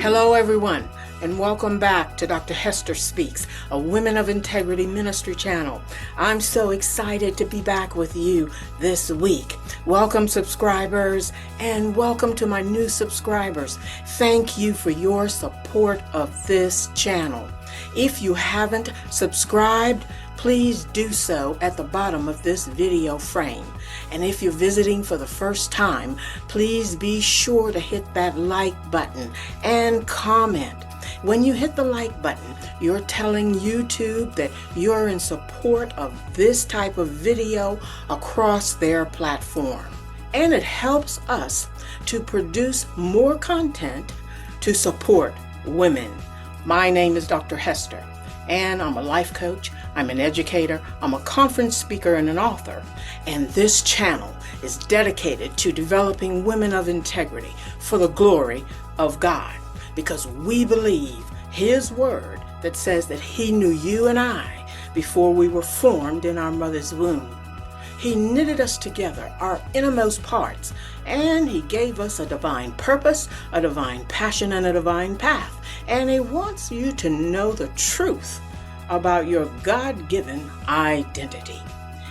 Hello everyone, and welcome back to Dr. Hester Speaks, a Women of Integrity ministry channel. I'm so excited to be back with you this week. Welcome subscribers, and welcome to my new subscribers. Thank you for your support of this channel. If you haven't subscribed, please do so at the bottom of this video frame. And if you're visiting for the first time, please be sure to hit that like button and comment. When you hit the like button, you're telling YouTube that you're in support of this type of video across their platform. And it helps us to produce more content to support women. My name is Dr. Hester, and I'm a life coach, I'm an educator, I'm a conference speaker and an author, and this channel is dedicated to developing women of integrity for the glory of God, because we believe His word that says that He knew you and I before we were formed in our mother's womb. He knitted us together, our innermost parts, and He gave us a divine purpose, a divine passion, and a divine path. And He wants you to know the truth about your God-given identity.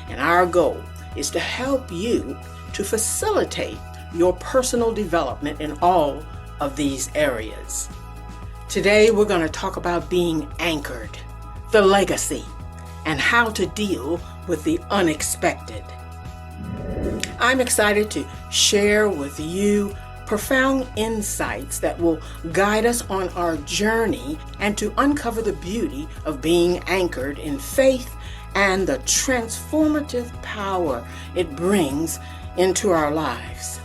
And our goal is to help you to facilitate your personal development in all of these areas. Today we're going to talk about being anchored, the legacy, and how to deal with the unexpected. I'm excited to share with you profound insights that will guide us on our journey and to uncover the beauty of being anchored in faith and the transformative power it brings into our lives.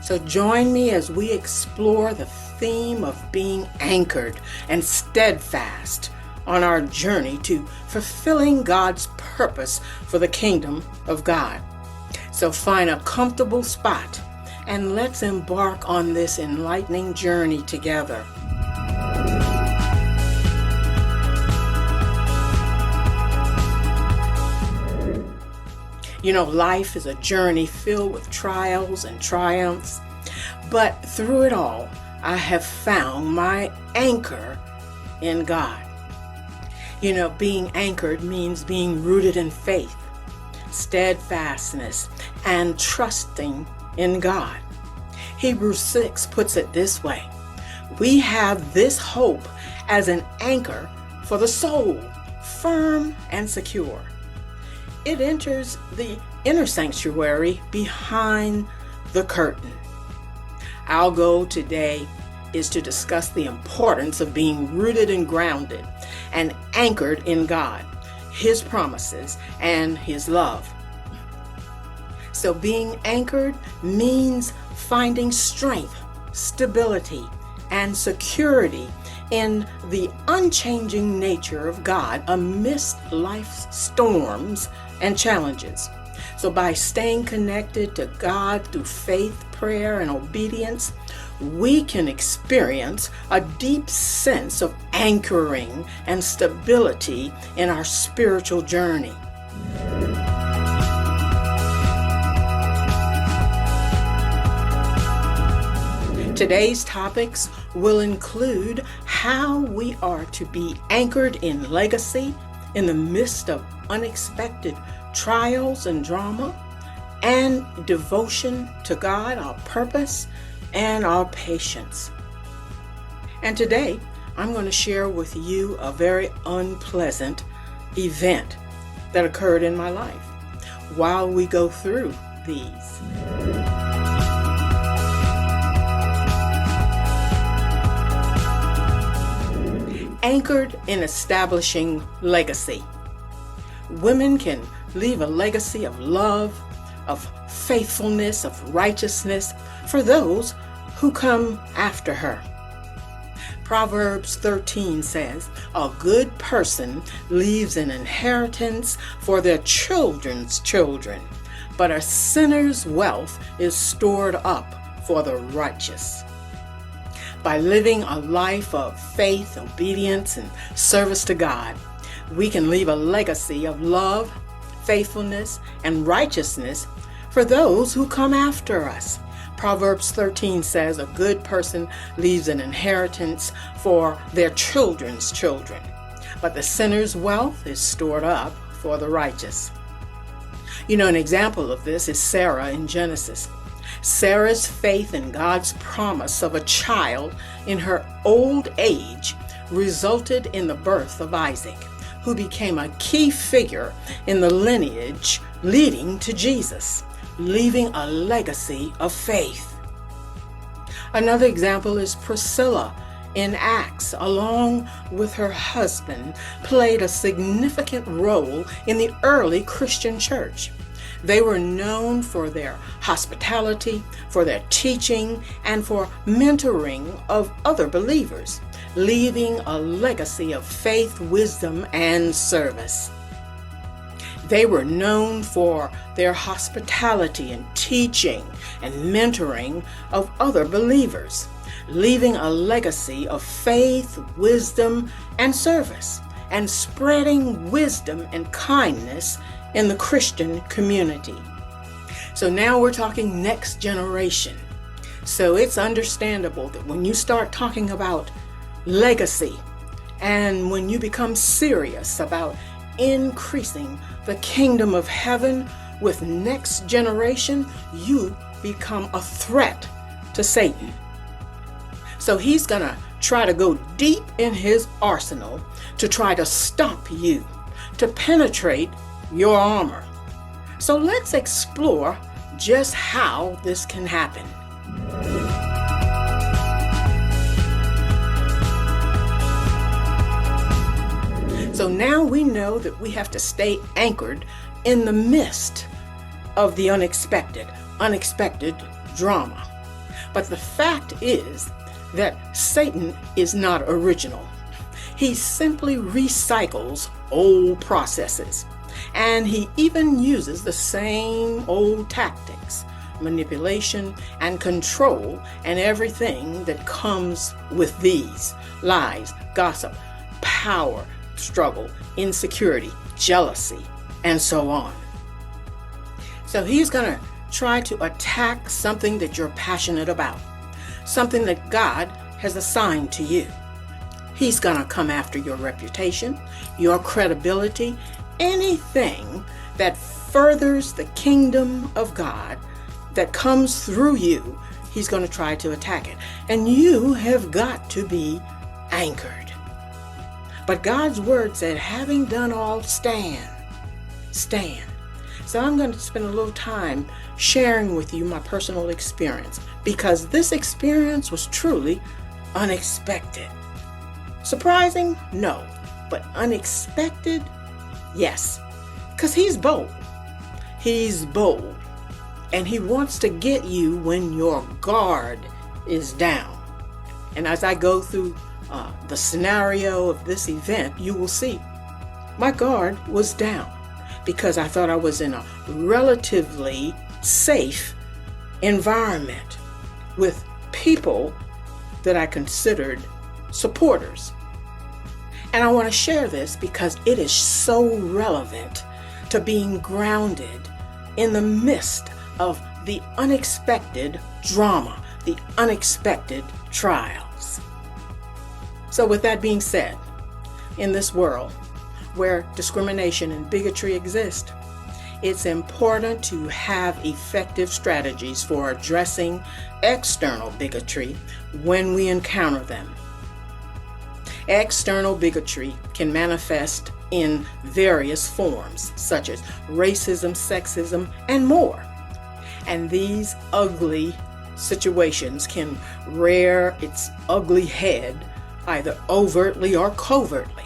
So join me as we explore the theme of being anchored and steadfast on our journey to fulfilling God's purpose for the kingdom of God. So find a comfortable spot and let's embark on this enlightening journey together. You know, life is a journey filled with trials and triumphs, but through it all, I have found my anchor in God. You know, being anchored means being rooted in faith, steadfastness, and trusting in God. Hebrews 6 puts it this way: we have this hope as an anchor for the soul, firm and secure. It enters the inner sanctuary behind the curtain. Our goal today is to discuss the importance of being rooted and grounded and anchored in God, His promises, and His love. So being anchored means finding strength, stability, and security in the unchanging nature of God amidst life's storms and challenges. So by staying connected to God through faith, prayer, and obedience, we can experience a deep sense of anchoring and stability in our spiritual journey. Today's topics will include how we are to be anchored in legacy in the midst of unexpected trials and drama, and devotion to God, our purpose, and our patience. And today, I'm going to share with you a very unpleasant event that occurred in my life while we go through these. Anchored in establishing legacy. Women can leave a legacy of love, of faithfulness, of righteousness for those who come after her. Proverbs 13 says, a good person leaves an inheritance for their children's children, but a sinner's wealth is stored up for the righteous. By living a life of faith, obedience, and service to God, we can leave a legacy of love, faithfulness, and righteousness for those who come after us. Proverbs 13 says, a good person leaves an inheritance for their children's children, but the sinner's wealth is stored up for the righteous. An example of this is Sarah in Genesis. Sarah's faith in God's promise of a child in her old age resulted in the birth of Isaac, who became a key figure in the lineage leading to Jesus, leaving a legacy of faith. Another example is Priscilla in Acts, along with her husband, played a significant role in the early Christian church. They were known for their hospitality, for their teaching, and for mentoring of other believers, leaving a legacy of faith, wisdom, and service. They were known for their hospitality and teaching and mentoring of other believers, leaving a legacy of faith, wisdom, and service, and spreading wisdom and kindness in the Christian community. So now we're talking next generation. So it's understandable that when you start talking about legacy, and when you become serious about increasing the kingdom of heaven with next generation, you become a threat to Satan. So he's going to try to go deep in his arsenal to try to stop you, to penetrate your armor. So let's explore just how this can happen. So now we know that we have to stay anchored in the midst of the unexpected drama. But the fact is that Satan is not original. He simply recycles old processes, and he even uses the same old tactics, manipulation and control, and everything that comes with these: lies, gossip, power, struggle, insecurity, jealousy, and so on. So he's going to try to attack something that you're passionate about, something that God has assigned to you. He's going to come after your reputation, your credibility, anything that furthers the kingdom of God that comes through you. He's going to try to attack it. And you have got to be anchored. But God's word said, having done all, stand. So I'm going to spend a little time sharing with you my personal experience, because this experience was truly unexpected. Surprising? No. But unexpected? Yes. Because he's bold. He's bold. And he wants to get you when your guard is down. And as I go through the scenario of this event, you will see my guard was down because I thought I was in a relatively safe environment with people that I considered supporters. And I want to share this because it is so relevant to being grounded in the midst of the unexpected drama, the unexpected trials. So with that being said, in this world where discrimination and bigotry exist, it's important to have effective strategies for addressing external bigotry when we encounter them. External bigotry can manifest in various forms, such as racism, sexism, and more. And these ugly situations can rear its ugly head either overtly or covertly.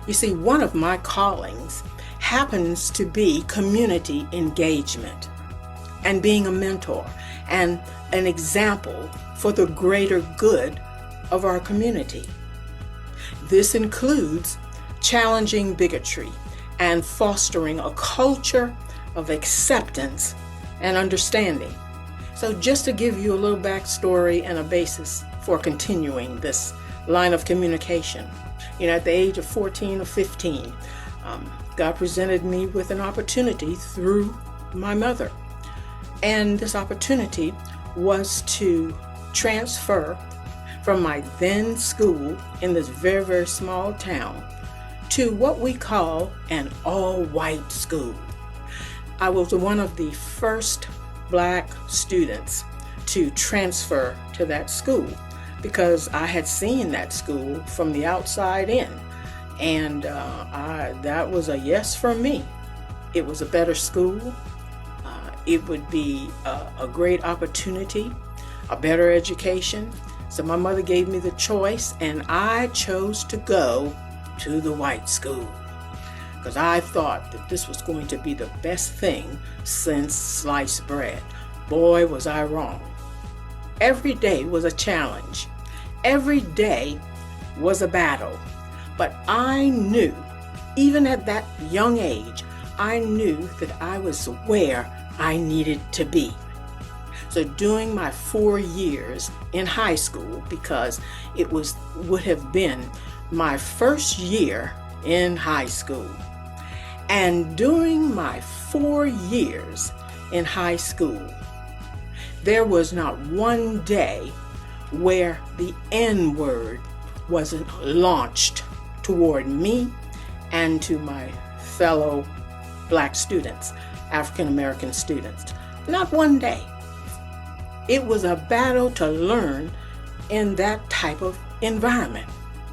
You see, one of my callings happens to be community engagement and being a mentor and an example for the greater good of our community. This includes challenging bigotry and fostering a culture of acceptance and understanding. So just to give you a little backstory and a basis for continuing this line of communication. At the age of 14 or 15, God presented me with an opportunity through my mother. And this opportunity was to transfer from my then school in this very, very small town to what we call an all-white school. I was one of the first Black students to transfer to that school because I had seen that school from the outside in, and that was a yes from me. It was a better school. It would be a great opportunity, a better education. So my mother gave me the choice, and I chose to go to the white school because I thought that this was going to be the best thing since sliced bread. Boy, was I wrong. Every day was a challenge. Every day was a battle. But I knew, even at that young age, I knew that I was where I needed to be. So during my 4 years in high school, because it would have been my first year in high school, and during my 4 years in high school, there was not one day where the N word wasn't launched toward me and to my fellow Black students, African American students. Not one day. It was a battle to learn in that type of environment.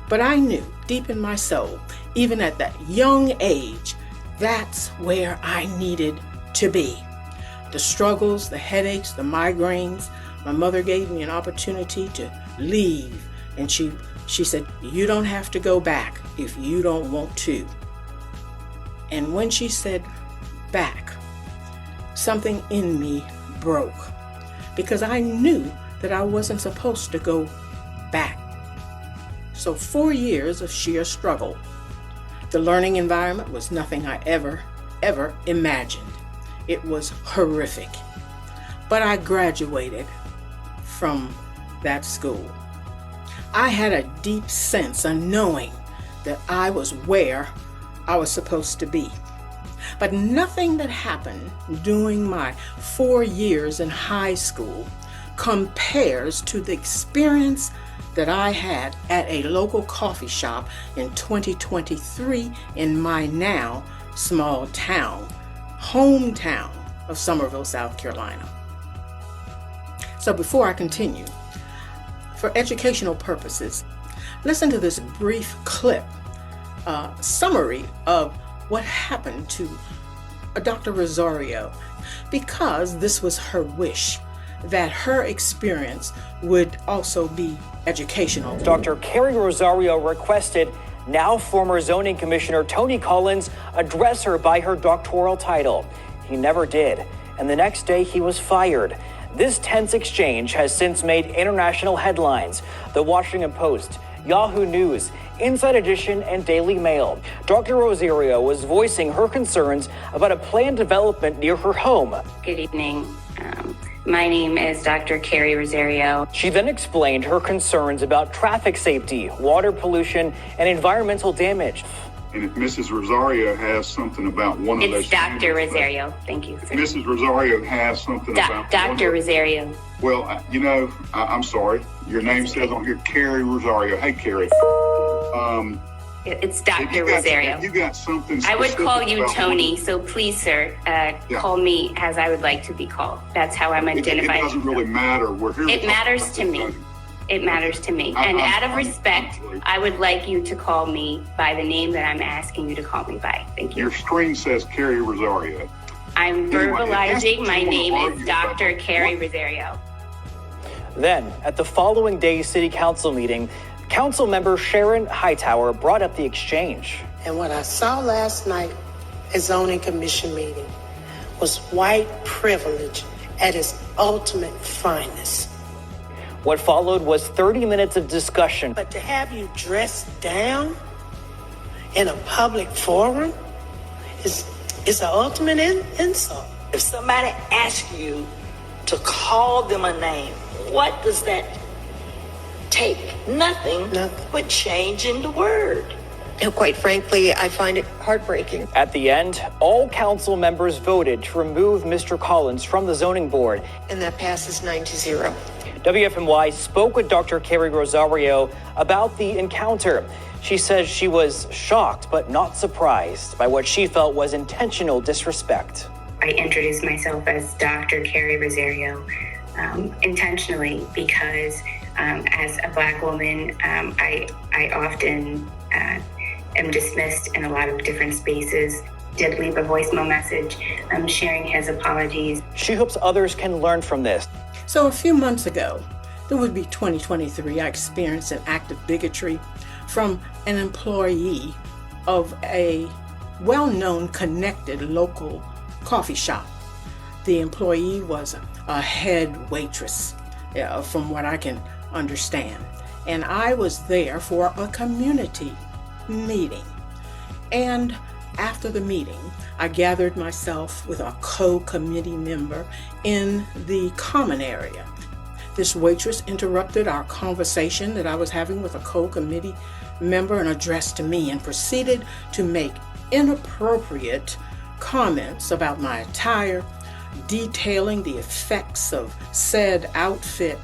But I knew deep in my soul, even at that young age, that's where I needed to be. The struggles, the headaches, the migraines. My mother gave me an opportunity to leave, and she said, "You don't have to go back if you don't want to." And when she said back, something in me broke because I knew that I wasn't supposed to go back. So 4 years of sheer struggle. The learning environment was nothing I ever imagined. It was horrific. But I graduated from that school. I had a deep sense, a knowing that I was where I was supposed to be. But nothing that happened during my 4 years in high school compares to the experience that I had at a local coffee shop in 2023 in my now small town, hometown of Summerville, South Carolina. So before I continue, for educational purposes, listen to this brief clip, summary of what happened to Dr. Rosario, because this was her wish, that her experience would also be educational. Dr. Carrie Rosario requested now former zoning commissioner Tony Collins address her by her doctoral title. He never did, and the next day he was fired. This tense exchange has since made international headlines. The Washington Post, Yahoo News, Inside Edition, and Daily Mail. Dr. Rosario was voicing her concerns about a planned development near her home. Good evening. My name is Dr. Carrie Rosario. She then explained her concerns about traffic safety, water pollution, and environmental damage. And if Mrs. Rosario has something about one of those... It's Dr. Rosario. Thank you, sir. Mrs. Rosario has something about... Dr. Rosario. Well, I'm sorry. Your name says on here, Carrie Rosario. Hey, Carrie. It's Dr. Rosario. If you got something I would call you Tony, so please, sir, call me as I would like to be called. That's how I'm identified. It doesn't really matter. We're here. It matters to me. It matters to me. And out of respect, I would like you to call me by the name that I'm asking you to call me by. Thank you. Your screen says Carrie Rosario. I'm verbalizing my name is Dr. Carrie Rosario. Then, at the following day's city council meeting, council member Sharon Hightower brought up the exchange. And what I saw last night at zoning commission meeting was white privilege at its ultimate finest. What followed was 30 minutes of discussion. But to have you dressed down in a public forum is an ultimate insult. If somebody asks you to call them a name, what does that take? Nothing but changing the word. Quite frankly, I find it heartbreaking. At the end, all council members voted to remove Mr. Collins from the zoning board. And that passes 9-0. WFMY spoke with Dr. Carrie Rosario about the encounter. She says she was shocked but not surprised by what she felt was intentional disrespect. I introduced myself as Dr. Carrie Rosario intentionally because as a Black woman, I often am dismissed in a lot of different spaces. Did leave a voicemail message sharing his apologies. She hopes others can learn from this. So a few months ago, that would be 2023, I experienced an act of bigotry from an employee of a well-known, connected local coffee shop. The employee was a head waitress, from what I can understand. And I was there for a community meeting. And after the meeting, I gathered myself with a co-committee member in the common area. This waitress interrupted our conversation that I was having with a co-committee member and addressed me and proceeded to make inappropriate comments about my attire, detailing the effects of said outfit,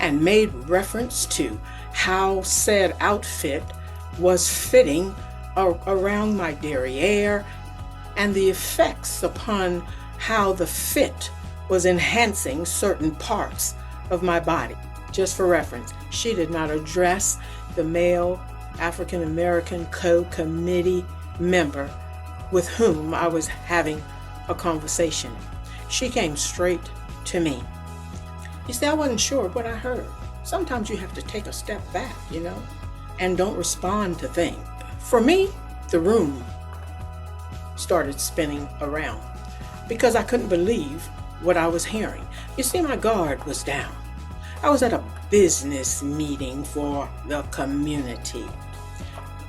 and made reference to how said outfit was fitting around my derriere and the effects upon how the fit was enhancing certain parts of my body. Just for reference, she did not address the male African American co-committee member with whom I was having a conversation. She came straight to me. You see, I wasn't sure what I heard. Sometimes you have to take a step back, and don't respond to things. For me, the room started spinning around because I couldn't believe what I was hearing. You see, my guard was down. I was at a business meeting for the community.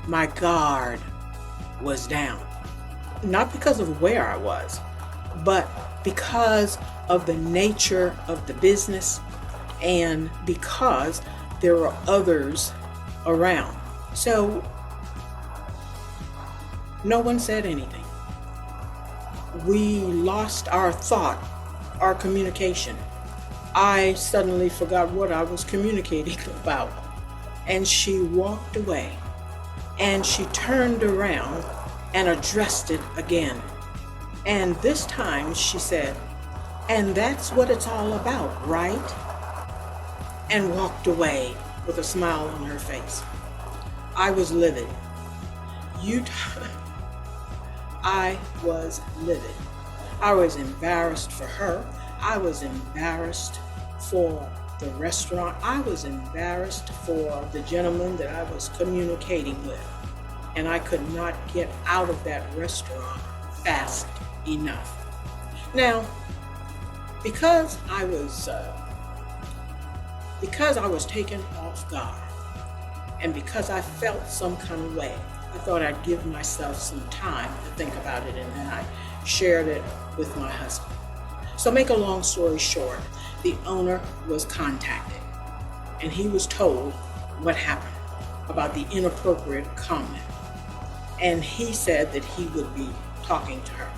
My guard was down. Not because of where I was, but because of the nature of the business and because there were others around. So no one said anything. We lost our thought, our communication. I suddenly forgot what I was communicating about. And she walked away and she turned around and addressed it again. And this time she said, "And that's what it's all about, right?" And walked away with a smile on her face. I was livid. I was livid. I was embarrassed for her. I was embarrassed for the restaurant. I was embarrassed for the gentleman that I was communicating with. And I could not get out of that restaurant fast enough. Now, because I was taken off guard, and because I felt some kind of way, I thought I'd give myself some time to think about it, and then I shared it with my husband. So make a long story short, the owner was contacted, and he was told what happened about the inappropriate comment. And he said that he would be talking to her.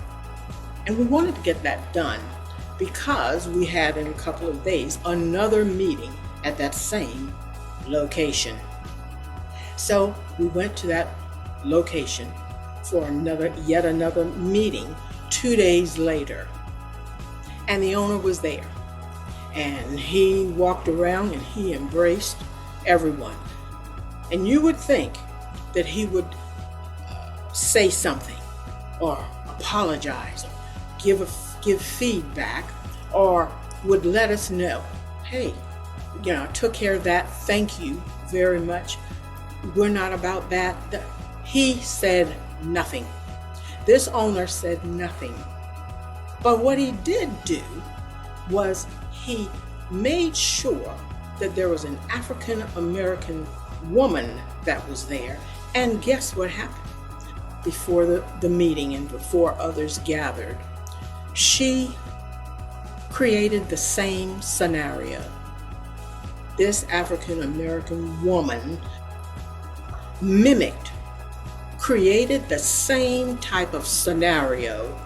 And we wanted to get that done because we had in a couple of days another meeting at that same location. So we went to that location for yet another meeting 2 days later. And the owner was there. And he walked around and he embraced everyone. And you would think that he would say something or apologize or give feedback or would let us know, hey, I took care of that. Thank you very much. We're not about that. He said nothing. This owner said nothing. But what he did do was he made sure that there was an African American woman that was there. And guess what happened? Before the meeting and before others gathered, she created the same scenario. This African American woman mimicked created the same type of scenario,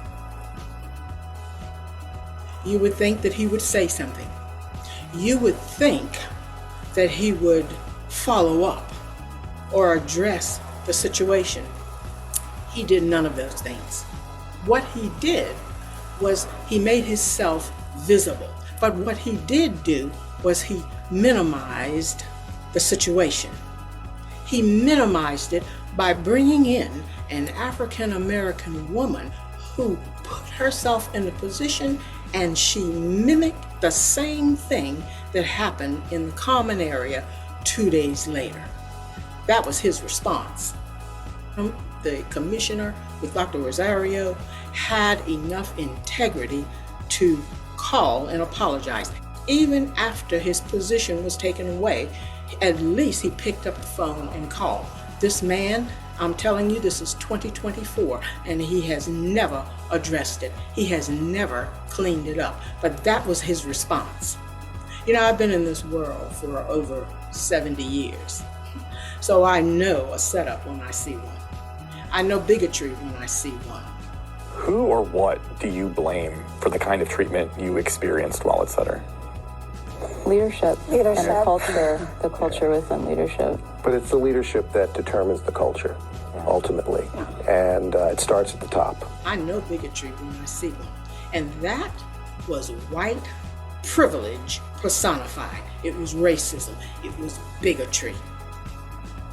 you would think that he would say something. You would think that he would follow up or address the situation. He did none of those things. What he did was he made himself visible. But what he did do was he minimized the situation. He minimized it by bringing in an African American woman who put herself in a position and she mimicked the same thing that happened in the common area 2 days later. That was his response. The commissioner with Dr. Rosario had enough integrity to call and apologize. Even after his position was taken away, at least he picked up the phone and called. This man, I'm telling you, this is 2024, and he has never addressed it. He has never cleaned it up. But that was his response. You know, I've been in this world for over 70 years. So I know a setup when I see one. I know bigotry when I see one. Who or what do you blame for the kind of treatment you experienced while at Sutter? Leadership. And the culture within leadership. But it's the leadership that determines the culture, ultimately. And it starts at the top. I know bigotry when I see one. And that was white privilege personified. It was racism. It was bigotry.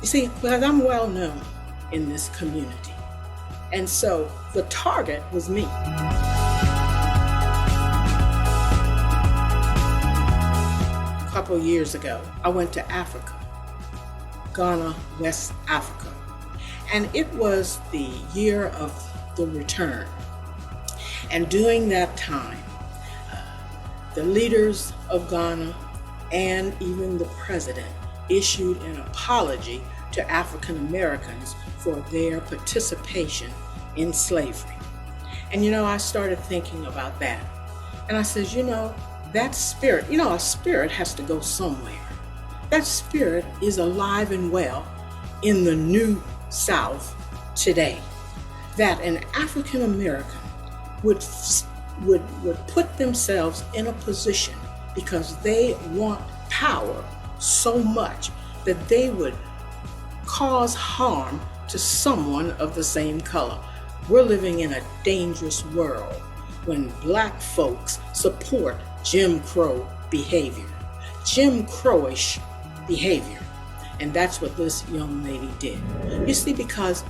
You see, because I'm well known in this community. And so the target was me. A couple years ago, I went to Africa, Ghana, West Africa. And it was the year of the return. And during that time, the leaders of Ghana and even the president issued an apology to African Americans for their participation in slavery. And I started thinking about that. And I said, that spirit, a spirit has to go somewhere. That spirit is alive and well in the New South today. That an African American would put themselves in a position because they want power so much that they would cause harm to someone of the same color. We're living in a dangerous world when Black folks support Jim Crow behavior, Jim Crowish behavior. And that's what this young lady did. You see, because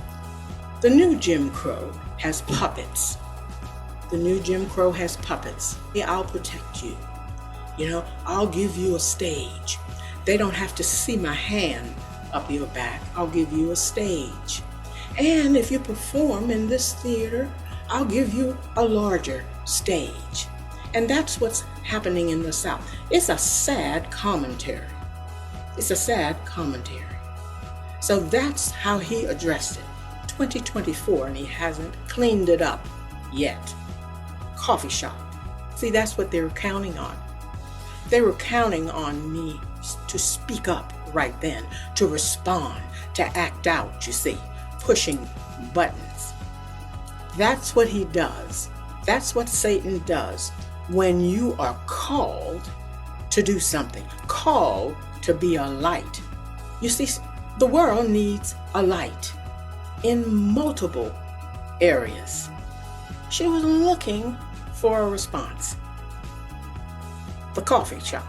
the new Jim Crow has puppets. The new Jim Crow has puppets. Yeah, I'll protect you. I'll give you a stage. They don't have to see my hand up your back. I'll give you a stage. And if you perform in this theater, I'll give you a larger stage. And that's what's happening in the South. It's a sad commentary. It's a sad commentary. So that's how he addressed it. 2024, and he hasn't cleaned it up yet. Coffee shop. See, that's what they were counting on. They were counting on me to speak up right then, to respond, to act out, you see, pushing buttons. That's what he does. That's what Satan does when you are called to do something, called to be a light. You see, the world needs a light in multiple areas. She was looking for a response. The coffee shop.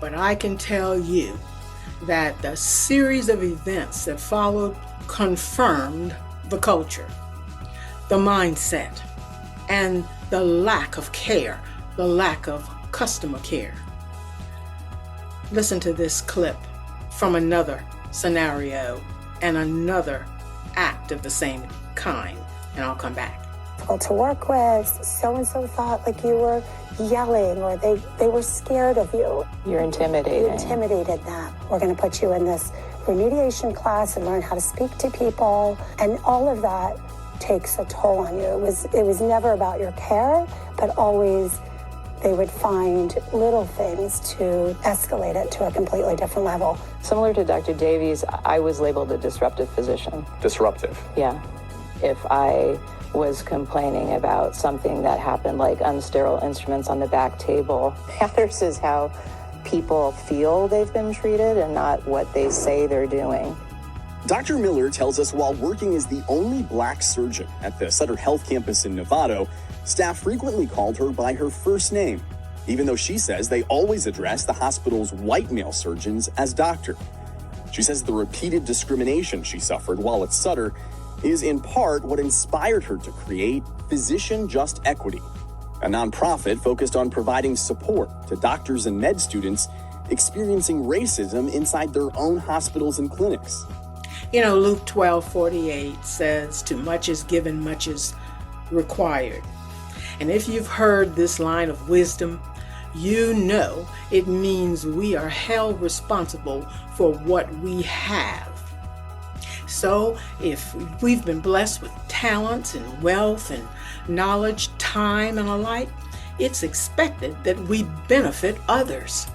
But I can tell you that the series of events that followed confirmed the culture, the mindset, and the lack of care, the lack of customer care. Listen to this clip from another scenario and another act of the same kind, and I'll come back. To work with, so-and-so thought like you were yelling, or they were scared of you. You're intimidated. You intimidated them. We're going to put you in this remediation class and learn how to speak to people, and all of that takes a toll on you. It was never about your care, but always they would find little things to escalate it to a completely different level. Similar to Dr. Davies, I was labeled a disruptive physician. Disruptive? Yeah. If I was complaining about something that happened, like unsterile instruments on the back table, matters is how people feel they've been treated and not what they say they're doing. Dr. Miller tells us while working as the only black surgeon at the Sutter Health campus in Novato, staff frequently called her by her first name, even though she says they always address the hospital's white male surgeons as doctor. She says the repeated discrimination she suffered while at Sutter is in part what inspired her to create Physician Just Equity, a nonprofit focused on providing support to doctors and med students experiencing racism inside their own hospitals and clinics. You know, Luke 12:48 says, "To much is given, much is required." And if you've heard this line of wisdom, you know it means we are held responsible for what we have. So if we've been blessed with talents and wealth and knowledge, time and alike, it's expected that we benefit others.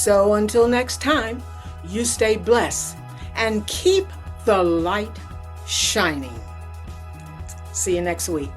So until next time, you stay blessed and keep the light shining. See you next week.